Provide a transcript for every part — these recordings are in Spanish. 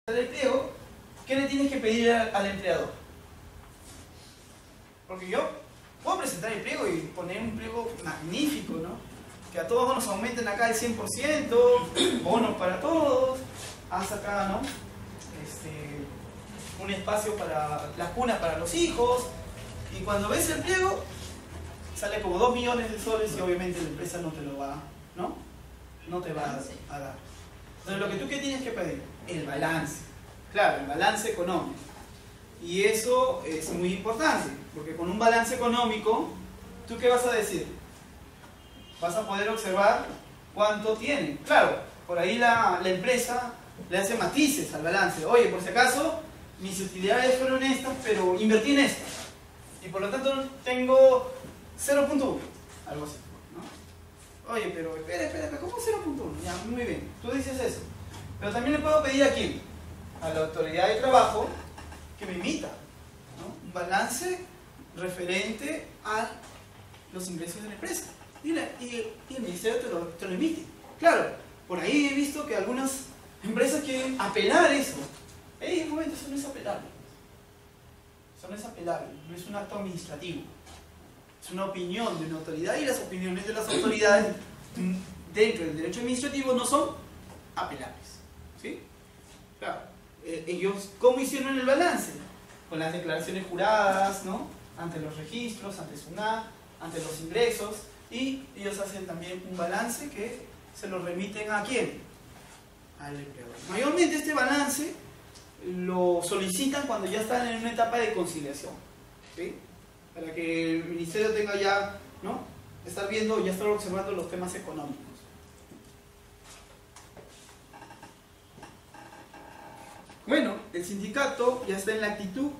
el pliego, ¿qué le tienes que pedir al empleador? Porque yo puedo presentar el pliego y poner un pliego magnífico, ¿no? Que a todos nos aumenten acá el 100%, bonos para todos, haz acá, ¿no? Un espacio para las cunas para los hijos, y cuando ves el pliego, sale como 2 millones de soles y obviamente la empresa no te lo va, ¿no? No te va a dar. Entonces lo que tú tienes que pedir, el balance. Claro, el balance económico. Y eso es muy importante, porque con un balance económico, ¿tú qué vas a decir? Vas a poder observar cuánto tiene. Claro, por ahí la empresa le hace matices al balance. Oye, por si acaso, mis utilidades fueron estas, pero invertí en estas. Y por lo tanto tengo 0.1, algo así, ¿no? Oye, pero espera, ¿cómo 0.1? Ya, muy bien, tú dices eso. Pero también le puedo pedir a quién, a la autoridad de trabajo, que me emita, ¿no? Un balance referente a los ingresos de la empresa. Y el ministerio te lo emite. Claro, por ahí he visto que algunas empresas quieren apelar eso. Un momento, eso no es apelable. Eso no es apelable, no es un acto administrativo. Es una opinión de una autoridad, y las opiniones de las autoridades dentro del derecho administrativo no son apelables. ¿Sí? Claro. Ellos, ¿cómo hicieron el balance? Con las declaraciones juradas, ¿no? Ante los registros, ante SUNAT, ante los ingresos, y ellos hacen también un balance que se lo remiten ¿a quién? Al empleador. Mayormente este balance lo solicitan cuando ya están en una etapa de conciliación, ¿sí? Para que el ministerio tenga ya, ¿no? Estar viendo, ya estar observando los temas económicos. Bueno, el sindicato ya está en la actitud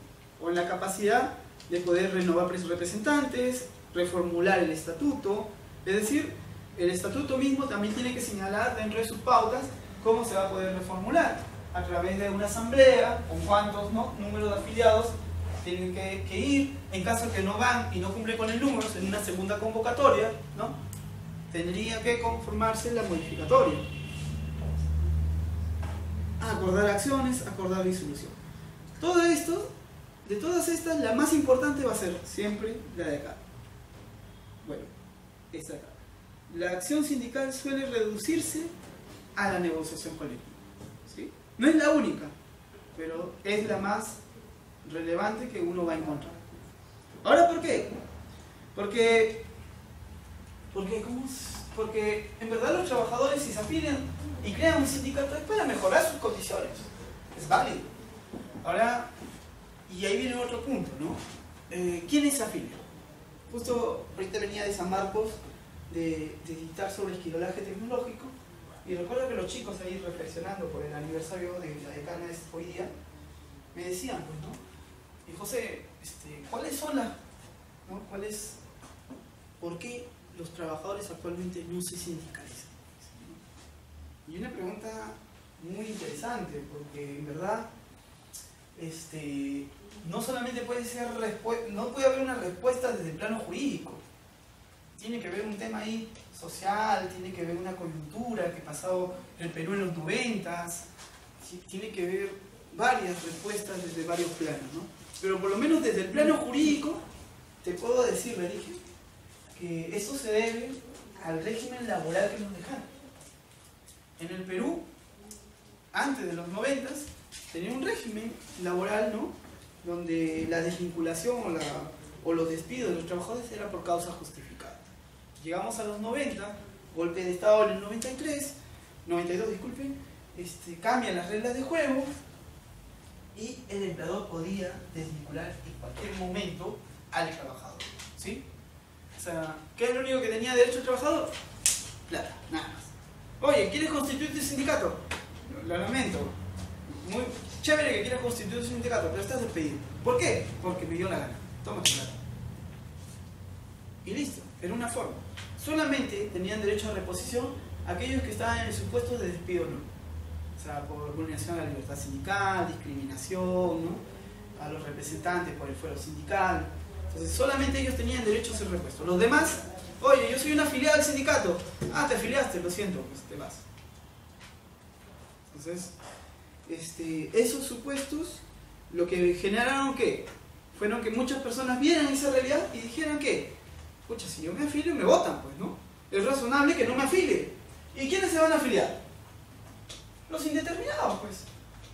o en la capacidad de poder renovar representantes, reformular el estatuto, es decir, el estatuto mismo también tiene que señalar dentro de sus pautas cómo se va a poder reformular, a través de una asamblea, con cuántos, ¿no? Número de afiliados tienen que ir, en caso que no van y no cumplen con el número, en una segunda convocatoria, ¿no? Tendría que conformarse la modificatoria. Acordar acciones, acordar disolución. Todo esto, de todas estas, la más importante va a ser siempre la de acá. Bueno, esta acá. La acción sindical suele reducirse a la negociación colectiva, ¿sí? No es la única, pero es la más relevante que uno va a encontrar. Ahora, ¿por qué? Porque en verdad los trabajadores, si se afilian y crean un sindicato, es para mejorar sus condiciones. Es válido. Ahora, y ahí viene otro punto, ¿no? ¿Quiénes se afilian? Justo ahorita venía de San Marcos de dictar sobre esquilolaje tecnológico, y recuerdo que los chicos ahí reflexionando por el aniversario de la decana hoy día, me decían, pues, ¿no? Y José, ¿cuáles son las, ¿no? ¿Por qué los trabajadores actualmente no se sindicalizan? Y una pregunta muy interesante, porque en verdad no solamente puede ser no puede haber una respuesta desde el plano jurídico. Tiene que haber un tema ahí social, tiene que haber una coyuntura que ha pasado en el Perú en los 90s, tiene que haber varias respuestas desde varios planos, ¿no? Pero por lo menos desde el plano jurídico te puedo decir, le dije, que eso se debe al régimen laboral que nos dejaron. En el Perú, antes de los 90s, tenía un régimen laboral, ¿no? Donde la desvinculación o los despidos de los trabajadores era por causa justificada. Llegamos a los 90, golpe de Estado en el 92, disculpen, cambian las reglas de juego y el empleador podía desvincular en cualquier momento al trabajador, ¿sí? O sea, ¿qué es lo único que tenía derecho el trabajador? Plata, nada más. Oye, ¿quieres constituir tu sindicato? Lo lamento. Muy chévere que quieras constituir tu sindicato, pero estás despedido. ¿Por qué? Porque me dio la gana. Toma tu plata. Y listo, era una forma. Solamente tenían derecho a reposición aquellos que estaban en el supuesto de despido, ¿no? O sea, por vulneración a la libertad sindical, discriminación, ¿no? A los representantes por el fuero sindical. Entonces, solamente ellos tenían derecho a ser repuestos. Los demás, oye, yo soy una afiliada al sindicato. Ah, te afiliaste, lo siento, pues te vas. Entonces, esos supuestos lo que generaron que fueron que muchas personas vieran esa realidad y dijeran que, escucha, si yo me afilio me votan, pues, ¿no? Es razonable que no me afilie. ¿Y quiénes se van a afiliar? Los indeterminados, pues.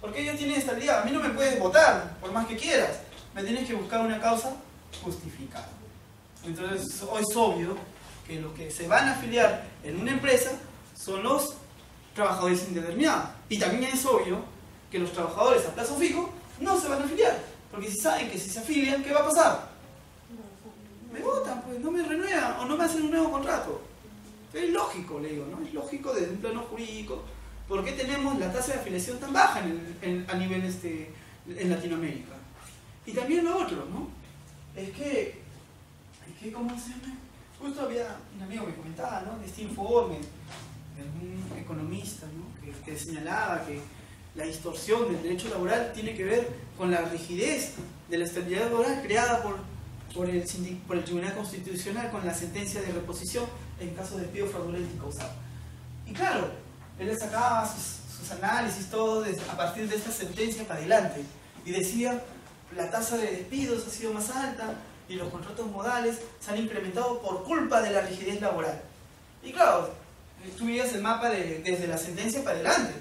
Porque ellos tienen estabilidad. A mí no me puedes votar, por más que quieras. Me tienes que buscar una causa justificada. Entonces, es obvio que los que se van a afiliar en una empresa son los trabajadores indeterminados. Y también es obvio que los trabajadores a plazo fijo no se van a afiliar. Porque si saben que si se afilian, ¿qué va a pasar? Me votan, pues, no me renuevan o no me hacen un nuevo contrato. Es lógico, le digo, ¿no? Es lógico desde un plano jurídico. ¿Por qué tenemos la tasa de afiliación tan baja a nivel en Latinoamérica? Y también lo otro, ¿no? Es que ¿cómo se llama? Justo había un amigo que comentaba, ¿no? De este informe de un economista, ¿no? que señalaba que la distorsión del derecho laboral tiene que ver con la rigidez de la estabilidad laboral creada por el Tribunal Constitucional con la sentencia de reposición en caso de despido fraudulento y causado. Y claro, él sacaba sus análisis todo a partir de esta sentencia para adelante y decía la tasa de despidos ha sido más alta y los contratos modales se han incrementado por culpa de la rigidez laboral. Y claro, tú veías el mapa desde la sentencia para adelante,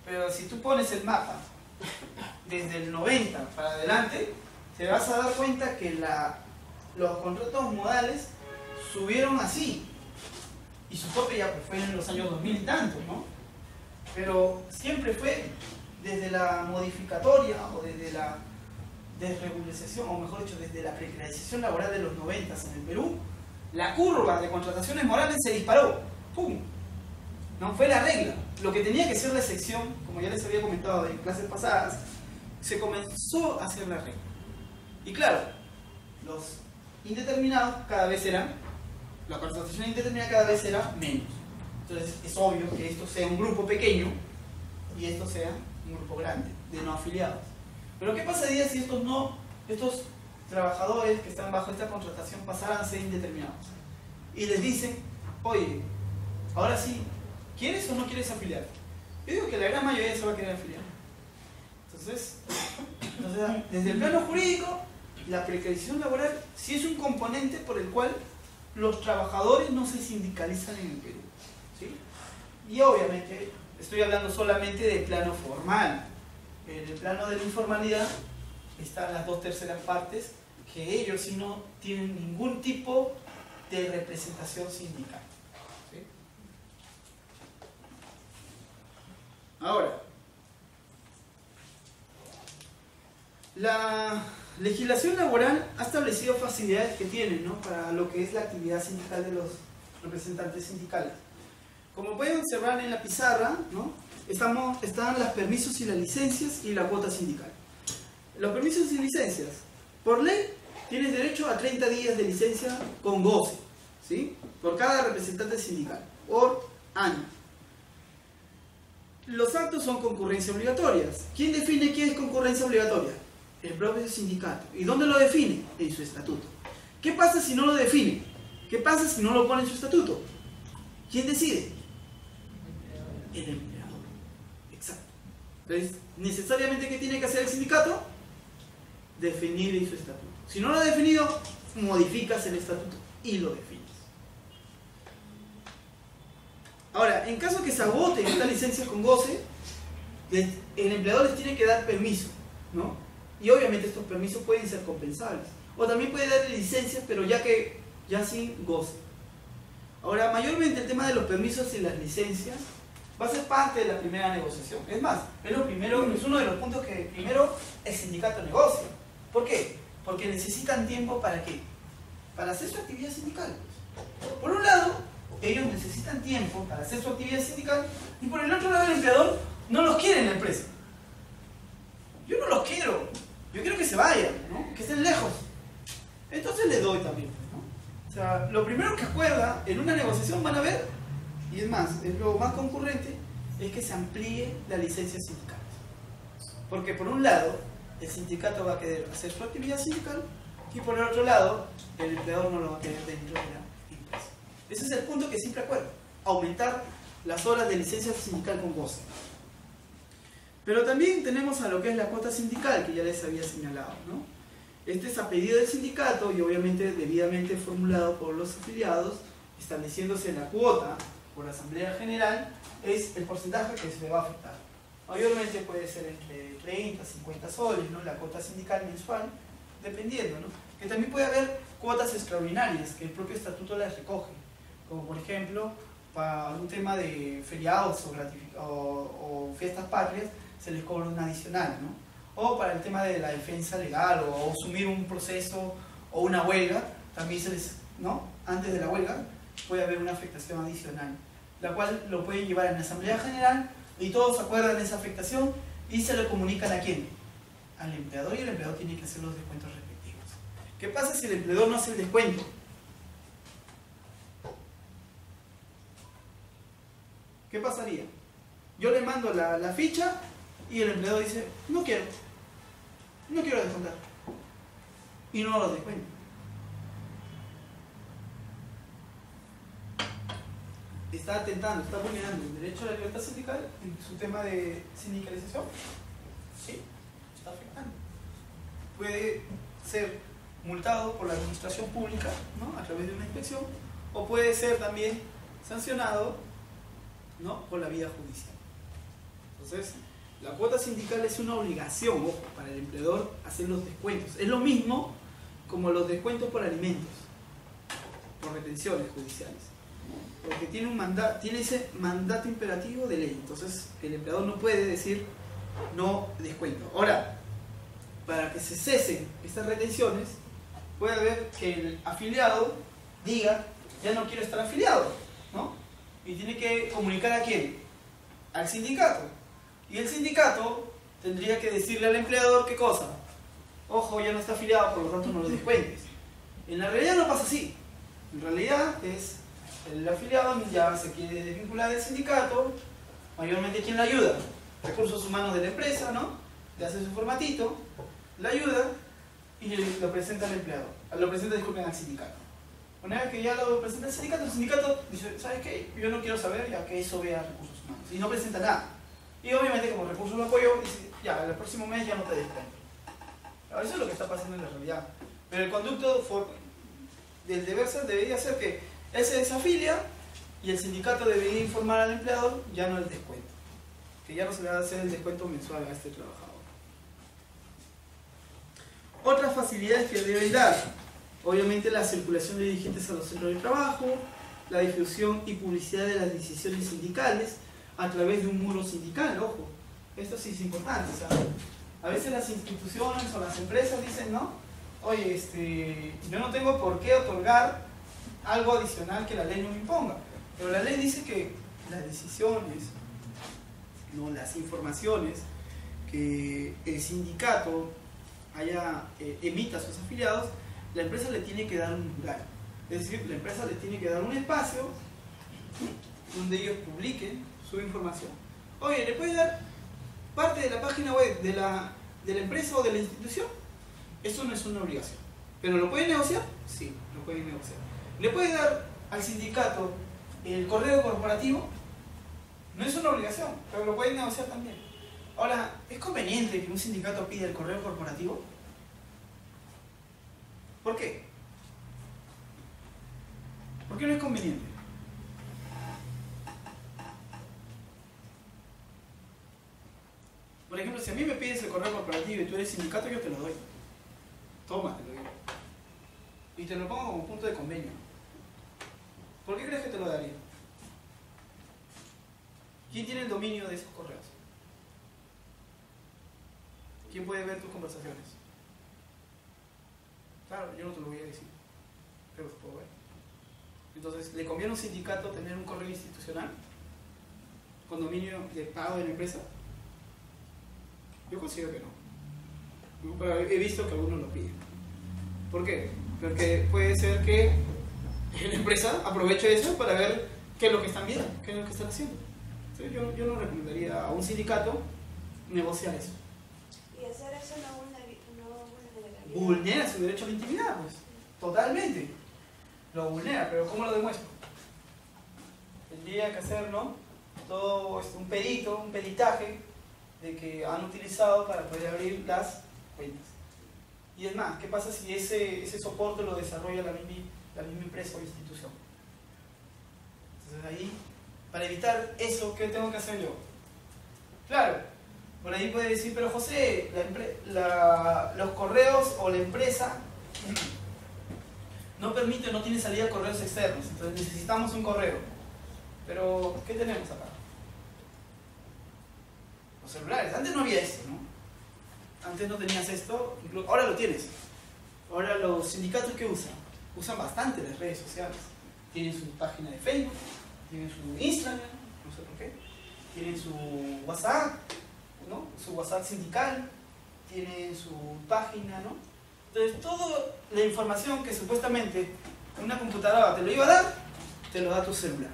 pero si tú pones el mapa desde el 90 para adelante, te vas a dar cuenta que los contratos modales subieron así. Y su tope ya pues, fue en los años 2000 y tantos, ¿no? Pero siempre fue desde la modificatoria o desde la desregularización, o mejor dicho, desde la precarización laboral de los 90 en el Perú, la curva de contrataciones morales se disparó. ¡Pum! No fue la regla. Lo que tenía que ser la excepción, como ya les había comentado en clases pasadas, se comenzó a hacer la regla. Y claro, los indeterminados cada vez eran, la contratación indeterminada cada vez era menos. Entonces es obvio que esto sea un grupo pequeño y esto sea un grupo grande de no afiliados. Pero ¿qué pasaría si estos trabajadores que están bajo esta contratación pasaran a ser indeterminados? Y les dicen, oye, ahora sí, ¿quieres o no quieres afiliar? Yo digo que la gran mayoría se va a querer afiliar. Entonces, desde el plano jurídico, la precarización laboral sí es un componente por el cual los trabajadores no se sindicalizan en el Perú, ¿sí? Y obviamente estoy hablando solamente del plano formal. En el plano de la informalidad están las 2/3 partes que ellos sí no tienen ningún tipo de representación sindical, ¿sí? Ahora, la legislación laboral ha establecido facilidades que tienen, ¿no? Para lo que es la actividad sindical de los representantes sindicales. Como pueden observar en la pizarra, ¿no? Están los permisos y las licencias y la cuota sindical. Los permisos y licencias, por ley, tienes derecho a 30 días de licencia con goce, ¿sí? Por cada representante sindical, por año. Los actos son concurrencia obligatorias. ¿Quién define qué es concurrencia obligatoria? El propio sindicato. ¿Y dónde lo define? En su estatuto. ¿Qué pasa si no lo define? ¿Qué pasa si no lo pone en su estatuto? ¿Quién decide? El empleador. Exacto. Entonces, necesariamente, ¿qué tiene que hacer el sindicato? Definir en su estatuto. Si no lo ha definido, modificas el estatuto y lo defines. Ahora, en caso que se agoten estas licencias con goce, el empleador les tiene que dar permiso, ¿no? Y obviamente estos permisos pueden ser compensables. O también puede darle licencias, pero ya sin goce. Ahora, mayormente el tema de los permisos y las licencias va a ser parte de la primera negociación. Es más, es uno de los puntos que primero el sindicato negocia. ¿Por qué? Porque necesitan tiempo ¿para qué? Para hacer su actividad sindical. Por un lado, ellos necesitan tiempo para hacer su actividad sindical, y por el otro lado el empleador no los quiere en la empresa. Yo no los quiero, yo quiero que se vayan, ¿no? Que estén lejos. Entonces les doy también, ¿no? O sea, lo primero que acuerda en una negociación, van a ver, y es más, es lo más concurrente, es que se amplíe la licencia sindical. Porque por un lado, el sindicato va a querer hacer su actividad sindical, y por el otro lado, el empleador no lo va a querer dentro de la empresa. Ese es el punto que siempre acuerdo, aumentar las horas de licencia sindical con goce. Pero también tenemos a lo que es la cuota sindical, que ya les había señalado, ¿no? Este es a pedido del sindicato y obviamente debidamente formulado por los afiliados, estableciéndose la cuota por asamblea general, es el porcentaje que se le va a afectar. Mayormente puede ser entre 30 a 50 soles, ¿no? La cuota sindical mensual, dependiendo, ¿no? Que también puede haber cuotas extraordinarias que el propio estatuto las recoge, como por ejemplo, para algún tema de feriados o fiestas patrias, se les cobra una adicional, ¿no? O para el tema de la defensa legal o asumir un proceso o una huelga, también se les, ¿no? Antes de la huelga puede haber una afectación adicional, la cual lo pueden llevar en la Asamblea General y todos acuerdan esa afectación y se le comunican a quién, al empleador, y el empleador tiene que hacer los descuentos respectivos. ¿Qué pasa si el empleador no hace el descuento? ¿Qué pasaría? Yo le mando la ficha y el empleador dice, no quiero descontar, y no lo descuento. Está atentando, está vulnerando el derecho a la libertad sindical en su tema de sindicalización. Sí, está afectando. Puede ser multado por la administración pública, ¿no? A través de una inspección, o puede ser también sancionado, ¿no? Por la vía judicial. Entonces, la cuota sindical es una obligación, ojo, para el empleador hacer los descuentos. Es lo mismo como los descuentos por alimentos, por retenciones judiciales. Porque tiene ese mandato imperativo de ley. Entonces, el empleador no puede decir no descuento. Ahora, para que se cesen estas retenciones, puede haber que el afiliado diga, ya no quiero estar afiliado, ¿no? Y tiene que comunicar a quién, al sindicato. Y el sindicato tendría que decirle al empleador qué cosa, ojo, ya no está afiliado, por lo tanto no lo descuentes. En la realidad no pasa así. En realidad es el afiliado ya se quiere desvincular del sindicato, mayormente ¿quién le ayuda? Recursos humanos de la empresa, ¿no? Le hace su formatito, le ayuda y lo presenta al empleado, lo presenta, disculpen, al sindicato. Una vez que ya lo presenta el sindicato dice, ¿sabes qué? Yo no quiero saber, ya que eso vea recursos humanos. Y no presenta nada. Y obviamente como recursos lo apoyo, dice, ya, el próximo mes ya no te descuento. Eso es lo que está pasando en la realidad. Pero el conducto del deber ser debería ser que él se desafilia y el sindicato debería informar al empleador ya no el descuento. Que ya no se le va a hacer el descuento mensual a este trabajador. Otras facilidades que deben dar. Obviamente la circulación de dirigentes a los centros de trabajo, la difusión y publicidad de las decisiones sindicales a través de un muro sindical, ojo. Esto sí es importante, ¿sabes? A veces las instituciones o las empresas dicen, ¿no? Oye, yo no tengo por qué otorgar algo adicional que la ley no me imponga. Pero la ley dice que las decisiones, no, las informaciones que el sindicato emita a sus afiliados, la empresa le tiene que dar un lugar. Es decir, la empresa le tiene que dar un espacio donde ellos publiquen su información. Oye, ¿le puede dar parte de la página web de la empresa o de la institución? Eso no es una obligación. ¿Pero lo puede negociar? Sí, lo puede negociar. ¿Le puede dar al sindicato el correo corporativo? No es una obligación, pero lo puede negociar también. Ahora, ¿es conveniente que un sindicato pida el correo corporativo? ¿Por qué? ¿Por qué no es conveniente? Por ejemplo, si a mí me pides el correo corporativo y tú eres sindicato, yo te lo doy. Toma, te lo doy. Y te lo pongo como punto de convenio. ¿Por qué crees que te lo daría? ¿Quién tiene el dominio de esos correos? ¿Quién puede ver tus conversaciones? Claro, yo no te lo voy a decir, pero los puedo ver. Entonces, ¿le conviene a un sindicato tener un correo institucional con dominio de pago de la empresa? Yo considero que no. Pero he visto que algunos lo piden. ¿Por qué? Porque puede ser que la empresa aproveche eso para ver qué es lo que están viendo, qué es lo que están haciendo. Entonces, yo no recomendaría a un sindicato negociar eso. Y hacer eso no vulnera su derecho a la intimidad, pues, totalmente. Lo vulnera, pero ¿cómo lo demuestro? Tendría que hacer, ¿no? Todo un peritaje de que han utilizado para poder abrir las cuentas. Y es más, ¿qué pasa si ese soporte lo desarrolla la misma empresa o institución? Entonces ahí, para evitar eso, ¿qué tengo que hacer yo? Claro, por ahí puede decir, pero José, los correos o la empresa no permite, no tiene salida a correos externos, entonces necesitamos un correo. Pero, ¿qué tenemos acá? Los celulares. Antes no había esto, ¿no? Antes no tenías esto, ahora lo tienes. Ahora los sindicatos, ¿qué usan? Usan bastante las redes sociales. Tienen su página de Facebook, tienen su Instagram, no sé por qué, tienen su WhatsApp, ¿no? Su WhatsApp sindical, tienen su página, ¿no? Entonces, toda la información que supuestamente una computadora te lo iba a dar, te lo da tu celular.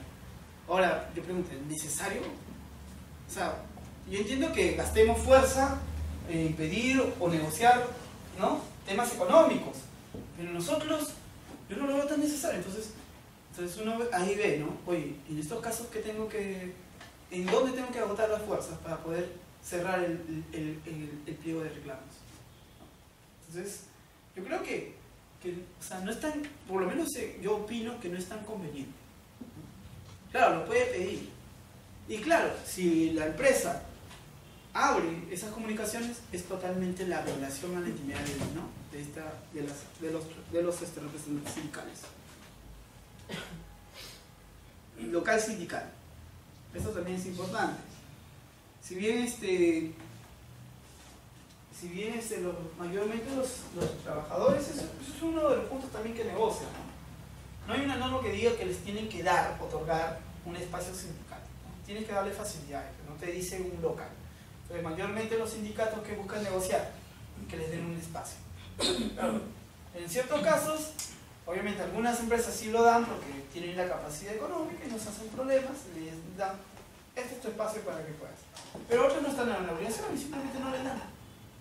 Ahora, yo pregunto, ¿es necesario? O sea, yo entiendo que gastemos fuerza en pedir o negociar, ¿no?, temas económicos, pero nosotros, yo no lo veo tan necesario. Entonces uno ahí ve, ¿no? Oye, en estos casos, ¿en dónde tengo que agotar las fuerzas para poder cerrar el pliego de reclamos? Entonces, yo creo que o sea, no es tan, por lo menos yo opino que no es tan conveniente. Claro, lo puede pedir. Y claro, si la empresa abre esas comunicaciones, es totalmente la violación a la intimidad de los representantes sindicales. Local sindical. Eso también es importante. Si bien mayormente los trabajadores, eso es uno de los puntos también que negocian, ¿no? No hay una norma que diga que les tienen que otorgar un espacio sindical, ¿no? Tienes que darle facilidades, no te dice un local. Entonces, mayormente los sindicatos que buscan negociar, que les den un espacio. Claro, en ciertos casos, obviamente algunas empresas sí lo dan porque tienen la capacidad económica y nos hacen problemas, les dan, este es tu espacio para que puedas. Pero otros no están en la obligación y simplemente no les dan.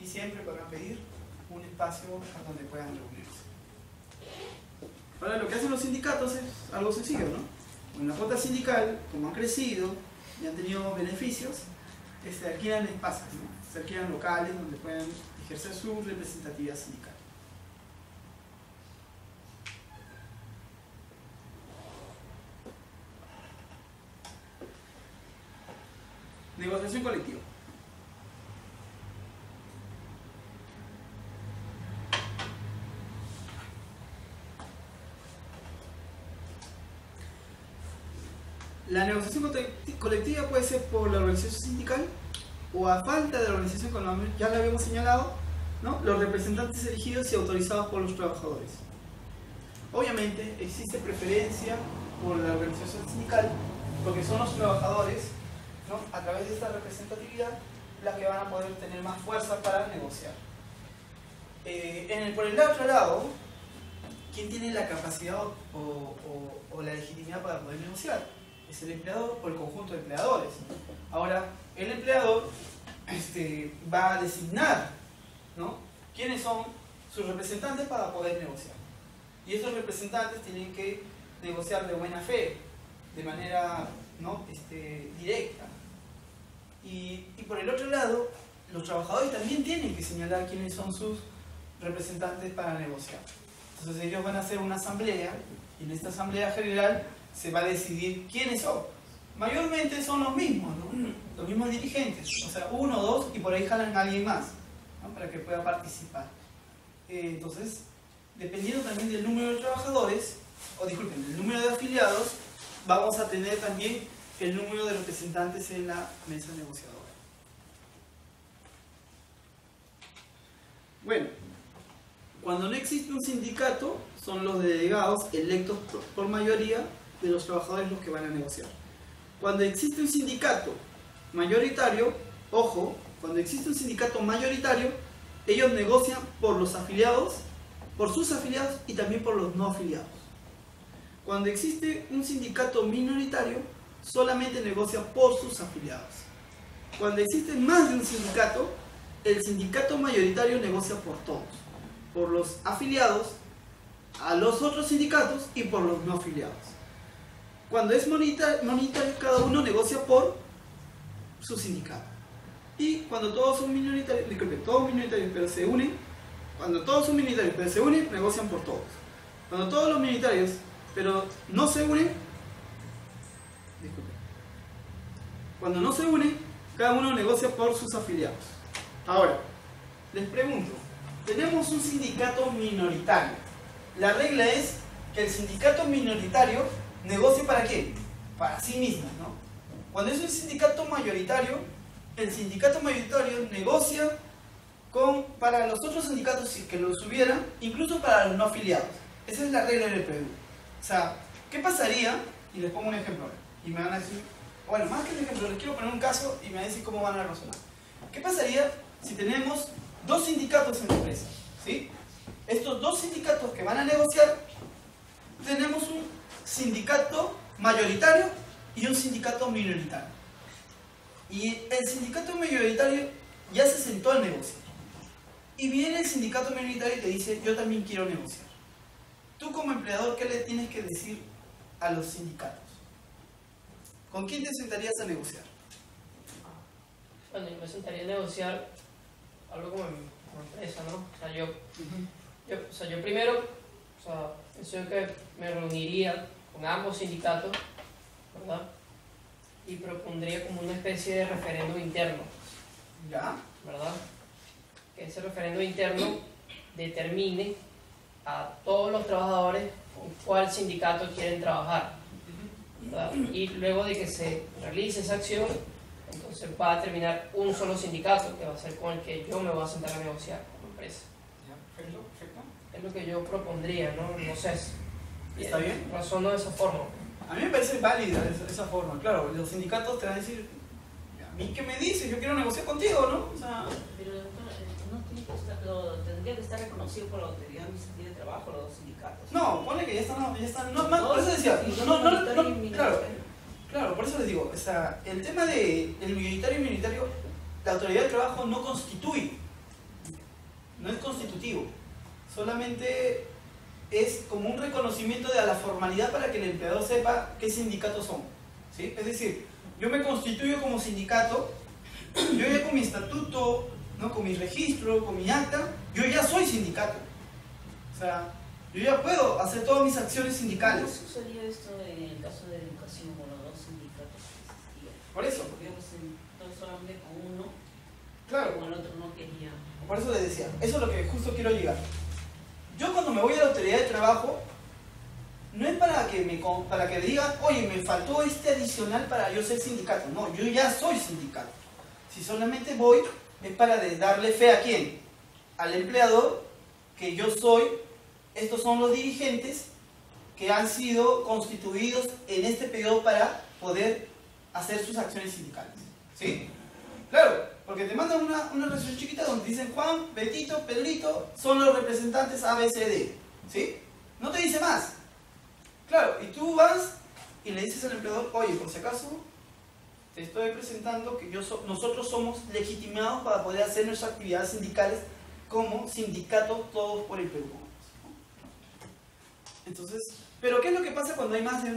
Y siempre podrán pedir un espacio donde puedan reunirse. Ahora, lo que hacen los sindicatos es algo sencillo, ¿no? Con la cuota sindical, como han crecido y han tenido beneficios, alquilan espacios, ¿no? Se alquilan locales donde puedan ejercer su representatividad sindical. Negociación colectiva. La negociación colectiva puede ser por la organización sindical o a falta de la organización, como ya lo habíamos señalado, ¿no?, los representantes elegidos y autorizados por los trabajadores. Obviamente existe preferencia por la organización sindical porque son los trabajadores, ¿no?, a través de esta representatividad, las que van a poder tener más fuerza para negociar. Por el otro lado, ¿quién tiene la capacidad o la legitimidad para poder negociar? Es el empleador o el conjunto de empleadores. Ahora, el empleador va a designar, ¿no?, quiénes son sus representantes para poder negociar. Y esos representantes tienen que negociar de buena fe, de manera, ¿no?, directa. Y por el otro lado, los trabajadores también tienen que señalar quiénes son sus representantes para negociar. Entonces ellos van a hacer una asamblea y en esta asamblea general se va a decidir quiénes son. Mayormente son los mismos, ¿no?, los mismos dirigentes, o sea, uno o dos, y por ahí jalan a alguien más, ¿no?, para que pueda participar. Entonces, dependiendo también del número de trabajadores, del número de afiliados, vamos a tener también el número de representantes en la mesa negociadora. Bueno, cuando no existe un sindicato, son los delegados electos por mayoría de los trabajadores los que van a negociar. Cuando existe un sindicato mayoritario, ojo, cuando existe un sindicato mayoritario, ellos negocian por los afiliados, por sus afiliados y también por los no afiliados. Cuando existe un sindicato minoritario, solamente negocia por sus afiliados. Cuando existe más de un sindicato, el sindicato mayoritario negocia por todos, por los afiliados, a los otros sindicatos y por los no afiliados. Cuando es minoritario, cada uno negocia por su sindicato. Y cuando todos son minoritarios, disculpe, todos minoritarios pero se unen, cuando todos son minoritarios pero se unen, negocian por todos. Cuando todos los minoritarios pero no se unen, disculpe, cuando no se unen, cada uno negocia por sus afiliados. Ahora, les pregunto, tenemos un sindicato minoritario. La regla es que el sindicato minoritario negocie ¿para qué? Para sí mismo, ¿no? Cuando es un sindicato mayoritario, el sindicato mayoritario negocia para los otros sindicatos si que los hubieran, incluso para los no afiliados. Esa es la regla del Perú. O sea, ¿qué pasaría? Y les pongo un ejemplo. Y me van a decir, bueno, más que un ejemplo, les quiero poner un caso y me van a decir cómo van a razonar. ¿Qué pasaría si tenemos dos sindicatos en la empresa? ¿Sí? Estos dos sindicatos que van a negociar, tenemos un sindicato mayoritario y un sindicato minoritario. Y el sindicato mayoritario ya se sentó al negociar. Y viene el sindicato minoritario y te dice, yo también quiero negociar. Tú como empleador, ¿qué le tienes que decir a los sindicatos? ¿Con quién te sentarías a negociar? Bueno, yo me sentaría a negociar algo como empresa, ¿no? O sea, yo primero, pienso que me reuniría con ambos sindicatos, ¿verdad? Y propondría como una especie de referéndum interno. ¿Ya? ¿Verdad? Que ese referéndum interno determine a todos los trabajadores con cuál sindicato quieren trabajar, ¿verdad? Y luego de que se realice esa acción, entonces va a terminar un solo sindicato que va a ser con el que yo me voy a sentar a negociar como empresa. Perfecto. Es lo que yo propondría, ¿no? No sé. ¿Está bien? Razono de esa forma. A mí me parece válida esa forma. Claro, los sindicatos te van a decir, ¿a mí qué me dices? Yo quiero negociar contigo, ¿no? O sea, pero no tiene que estar, tendría que estar reconocido por la autoridad administrativa de trabajo, los dos sindicatos. no, pone que ya están, por eso decía, claro, por eso les digo, o sea, el tema del minoritario y minoritario, la autoridad de trabajo no constituye, no es constitutivo, solamente es como un reconocimiento de la formalidad para que el empleador sepa qué sindicatos son, ¿sí? Es decir, yo me constituyo como sindicato, yo ya con mi estatuto, ¿no? Con mi registro, con mi acta, yo ya soy sindicato. O sea, yo ya puedo hacer todas mis acciones ¿Cómo sindicales. sucedió esto en el caso de la educación con los dos sindicatos que existían? Por eso. Porque se sentó solamente con uno, Claro, con el otro no quería. por eso les decía, eso es lo que justo quiero llegar. Yo cuando me voy a la autoridad de trabajo, no es para que le digan, oye, me faltó este adicional para yo ser sindicato. No, yo ya soy sindicato. Si solamente voy, es para darle fe a quién, al empleador, que yo soy, estos son los dirigentes que han sido constituidos en este periodo para poder hacer sus acciones sindicales. ¿Sí? Claro, porque te mandan una resolución chiquita donde dicen Juan, Betito, Pedrito son los representantes A, B, C, D. ¿Sí? No te dice más. Claro, y tú vas y le dices al empleador, oye, por si acaso, te estoy presentando que nosotros somos legitimados para poder hacer nuestras actividades sindicales como sindicatos todos por el Perú. Entonces, pero ¿qué es lo que pasa cuando hay más de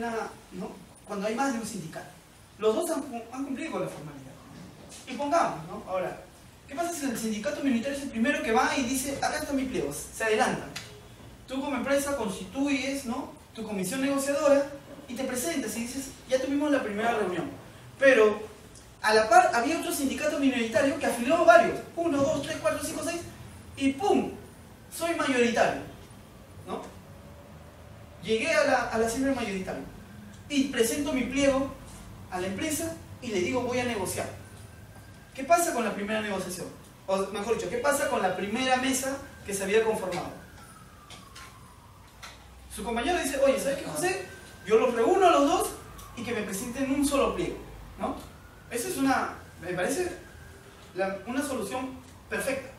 cuando hay más de un sindicato? Los dos han cumplido con la formalidad. Y pongamos, ¿no? Ahora, ¿qué pasa si el sindicato minoritario es el primero que va y dice, acá están mis pliegos, se adelantan? Tú como empresa constituyes, ¿no?, tu comisión negociadora y te presentas y dices, ya tuvimos la primera reunión. Pero a la par había otro sindicato minoritario que afilió varios, 1, 2, 3, 4, 5, 6, y ¡pum!, soy mayoritario, ¿no? Llegué a la cifra mayoritaria y presento mi pliego a la empresa y le digo, voy a negociar. ¿Qué pasa con la primera negociación? O mejor dicho, ¿qué pasa con la primera mesa que se había conformado? Su compañero dice, oye, ¿sabes qué, José? Yo los reúno a los dos y que me presenten un solo pliego, ¿no? Esa es me parece una solución perfecta,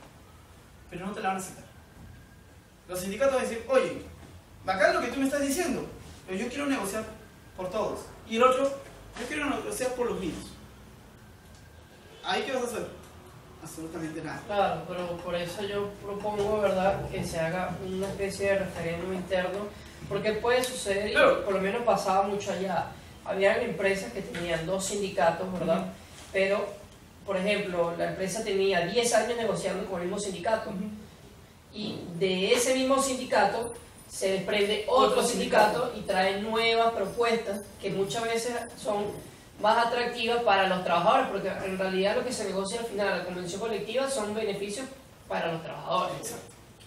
pero no te la van a aceptar. Los sindicatos van a decir, oye, bacán lo que tú me estás diciendo, pero yo quiero negociar por todos. Y el otro, yo quiero negociar por los míos. ¿Ahí qué vas a hacer? Absolutamente nada. Claro, pero por eso yo propongo, ¿verdad?, que se haga una especie de referéndum interno, porque puede suceder, claro, y por lo menos pasaba mucho allá. Había empresas que tenían dos sindicatos, ¿verdad? Pero por ejemplo, la empresa tenía 10 años negociando con el mismo sindicato y de ese mismo sindicato se desprende otro sindicato y trae nuevas propuestas que muchas veces son más atractivas para los trabajadores, porque en realidad lo que se negocia al final, la convención colectiva, son beneficios para los trabajadores.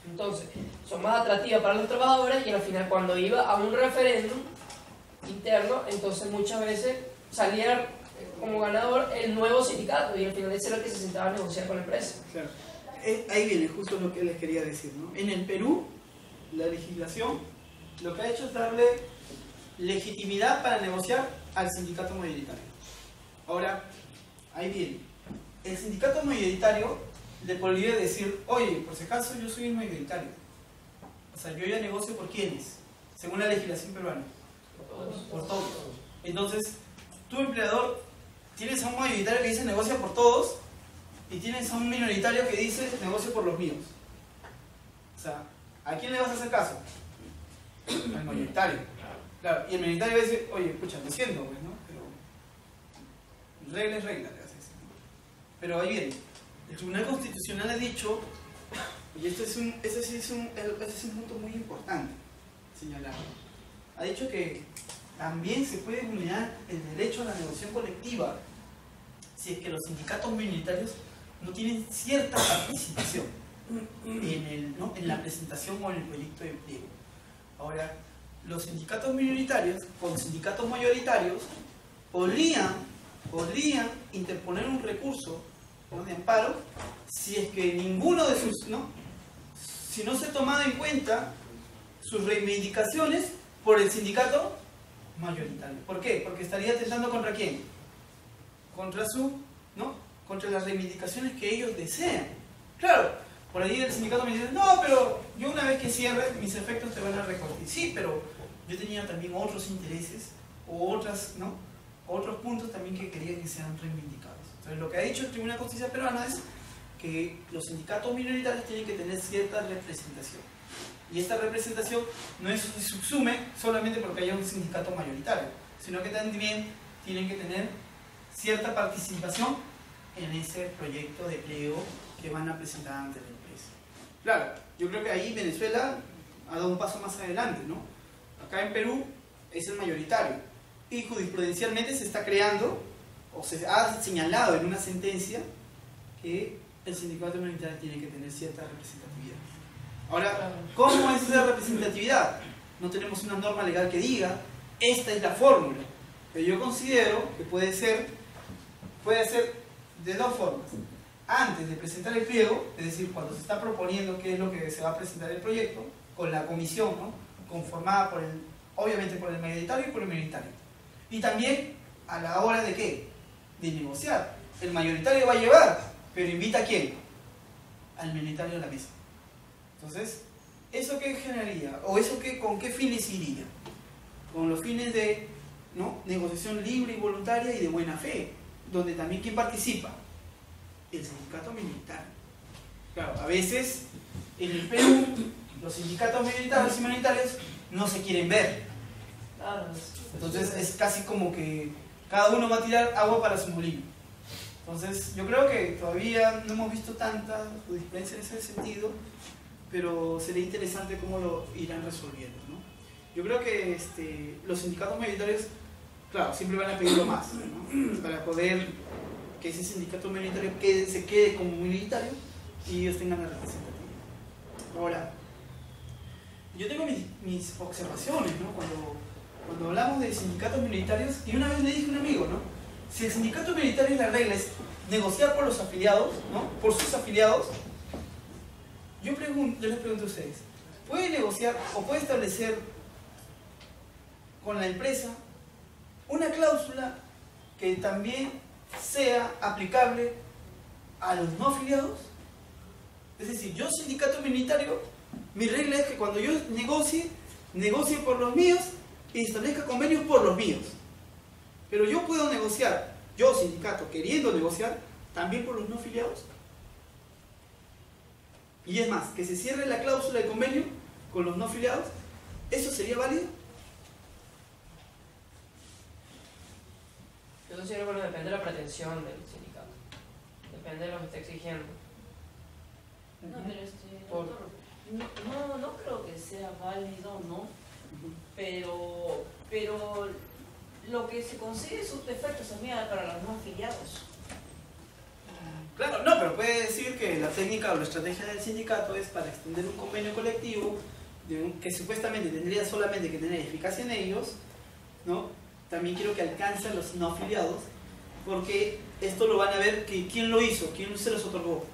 Entonces, son más atractivas para los trabajadores y al final cuando iba a un referéndum interno, entonces muchas veces salía como ganador el nuevo sindicato y al final ese era el que se sentaba a negociar con la empresa. Claro. Ahí viene justo lo que les quería decir, ¿no? En el Perú, la legislación lo que ha hecho es darle legitimidad para negociar al sindicato mayoritario. Ahora, ahí viene. El sindicato mayoritario le podría decir, oye, por si acaso yo soy el mayoritario. O sea, yo ya negocio por quiénes, según la legislación peruana. Por todos. Entonces, tu empleador, tienes a un mayoritario que dice negocia por todos y tienes a un minoritario que dice negocio por los míos. O sea, ¿a quién le vas a hacer caso? Al mayoritario. Claro, y el minoritario va a decir, oye, escucha, lo siento, pues, ¿no? Pero regla es regla, le vas a decir, ¿no? Pero ahí viene. El Tribunal Constitucional ha dicho, y ese sí es un punto muy importante señalar, ha dicho que también se puede vulnerar el derecho a la negociación colectiva si es que los sindicatos minoritarios no tienen cierta participación en la presentación o en el proyecto de pliego. Ahora, los sindicatos minoritarios con sindicatos mayoritarios podrían interponer un recurso de amparo si es que ninguno de sus, si no se tomaba en cuenta sus reivindicaciones por el sindicato mayoritario. ¿Por qué? Porque estaría atentando contra quién, contra contra las reivindicaciones que ellos desean. Claro, por ahí el sindicato me dice, no, pero yo una vez que cierre mis efectos te van a recortar. Sí, pero yo tenía también otros intereses o otros puntos también que quería que sean reivindicados. Entonces, lo que ha dicho el Tribunal de Justicia peruano es que los sindicatos minoritarios tienen que tener cierta representación. Y esta representación no se subsume solamente porque haya un sindicato mayoritario, sino que también tienen que tener cierta participación en ese proyecto de pliego que van a presentar ante la empresa. Claro, yo creo que ahí Venezuela ha dado un paso más adelante, ¿no? Acá en Perú es el mayoritario y jurisprudencialmente se está creando o se ha señalado en una sentencia que el sindicato mayoritario tiene que tener cierta representatividad. Ahora, ¿cómo es esa representatividad? No tenemos una norma legal que diga, esta es la fórmula, pero yo considero que puede ser de dos formas. Antes de presentar el pliego, es decir, cuando se está proponiendo qué es lo que se va a presentar el proyecto, con la comisión, conformada obviamente por el mayoritario y por el minoritario. Y también a la hora de ¿qué? De negociar. El mayoritario va a llevar, pero invita ¿a quién? Al minoritario a la mesa. Entonces, ¿eso qué generaría? ¿O eso con qué fines iría? Con los fines de negociación libre y voluntaria y de buena fe, donde también ¿quién participa? El sindicato minoritario. Claro, a veces en el Perú los sindicatos minoritarios y minoritarios no se quieren ver. Entonces es casi como que cada uno va a tirar agua para su molino. Entonces yo creo que todavía no hemos visto tanta jurisprudencia en ese sentido, pero sería interesante cómo lo irán resolviendo, ¿no? Yo creo que los sindicatos mayoritarios, claro, siempre van a pedir lo más, ¿no? Para poder que ese sindicato minoritario se quede como minoritario y ellos tengan la representatividad. Ahora, yo tengo mis observaciones, ¿no? Cuando hablamos de sindicatos minoritarios, y una vez le dije a un amigo, ¿no? Si el sindicato minoritario, la regla es negociar por los afiliados, ¿no? Por sus afiliados, yo les pregunto a ustedes, ¿puede negociar o puede establecer con la empresa una cláusula que también sea aplicable a los no afiliados? Es decir, yo sindicato minoritario, mi regla es que cuando yo negocie por los míos y establezca convenios por los míos. Pero yo puedo negociar, yo sindicato queriendo negociar, también por los no afiliados. Y es más, que se cierre la cláusula de convenio con los no afiliados, ¿eso sería válido? Eso sí, bueno, depende de la pretensión del sindicato. Depende de lo que esté exigiendo. No, pero Por- doctor, no creo que sea válido, ¿no? Pero lo que se consigue sus efectos también para los no afiliados. Claro, no, pero puede decir que la técnica o la estrategia del sindicato es para extender un convenio colectivo que supuestamente tendría solamente que tener eficacia en ellos, ¿no? También quiero que alcance a los no afiliados, porque esto lo van a ver que quién lo hizo, quién se los otorgó.